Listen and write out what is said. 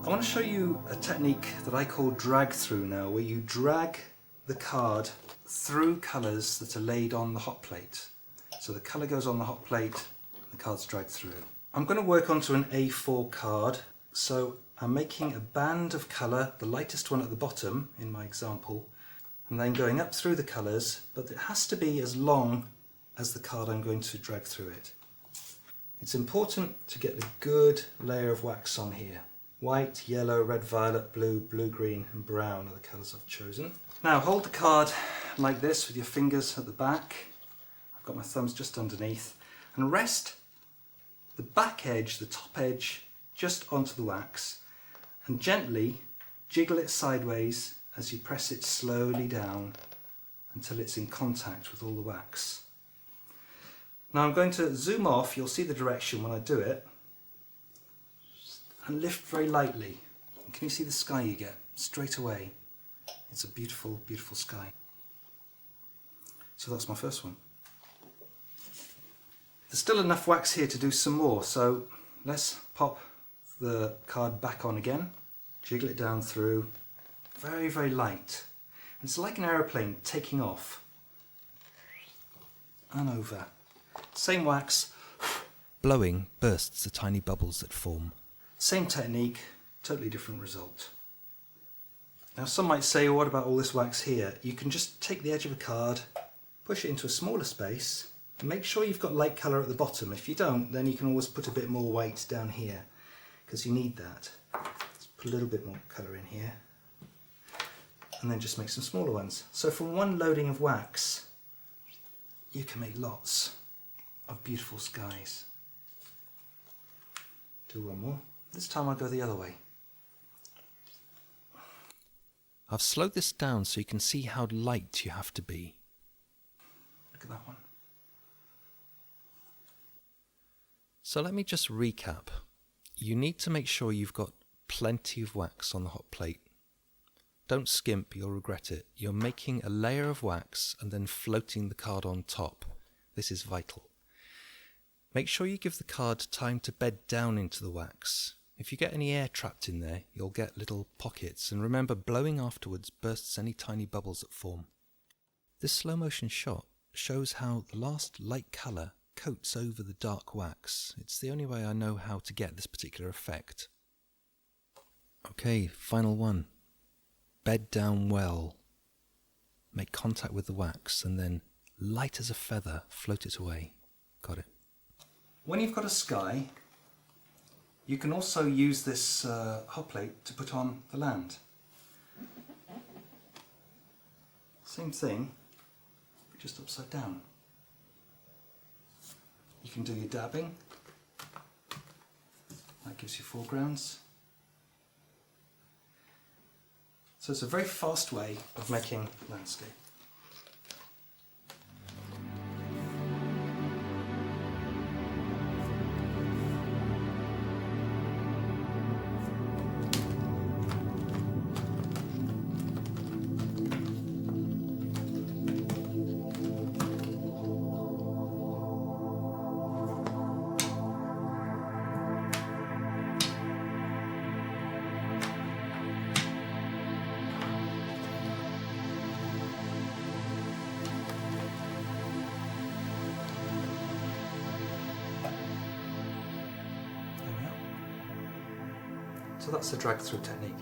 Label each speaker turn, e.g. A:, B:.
A: I want to show you a technique that I call drag through now, where you drag the card through colours that are laid on the hot plate. So the colour goes on the hot plate and the card's dragged through. I'm going to work onto an A4 card, so I'm making a band of colour, the lightest one at the bottom in my example, and then going up through the colours, but it has to be as long as the card I'm going to drag through it. It's important to get a good layer of wax on here. White, yellow, red, violet, blue, blue-green and brown are the colours I've chosen. Now hold the card like this with your fingers at the back. I've got my thumbs just underneath, and rest the back edge, the top edge, just onto the wax, and gently jiggle it sideways as you press it slowly down until it's in contact with all the wax. Now I'm going to zoom off, you'll see the direction when I do it, and lift very lightly. And can you see the sky you get straight away? It's a beautiful, beautiful sky. So that's my first one. There's still enough wax here to do some more, so let's pop the card back on again, jiggle it down through, very, very light. And it's like an aeroplane taking off and over. Same wax, blowing bursts the tiny bubbles that form. Same technique, totally different result. Now some might say, well, what about all this wax here? You can just take the edge of a card, push it into a smaller space, and make sure you've got light colour at the bottom. If you don't, then you can always put a bit more white down here, because you need that. Let's put a little bit more colour in here, and then just make some smaller ones. So from one loading of wax, you can make lots of beautiful skies. Do one more. This time I'll go the other way. I've slowed this down so you can see how light you have to be. Look at that one. So let me just recap. You need to make sure you've got plenty of wax on the hot plate. Don't skimp, you'll regret it. You're making a layer of wax and then floating the card on top. This is vital. Make sure you give the card time to bed down into the wax. If you get any air trapped in there, you'll get little pockets, and remember, blowing afterwards bursts any tiny bubbles that form. This slow motion shot shows how the last light colour coats over the dark wax. It's the only way I know how to get this particular effect. Okay, final one. Bed down well. Make contact with the wax and then, light as a feather, float it away. Got it. When you've got a sky, you can also use this hot plate to put on the land. Same thing, but just upside down. You can do your dabbing. That gives you foregrounds. So it's a very fast way of making landscape. So that's the drag through technique.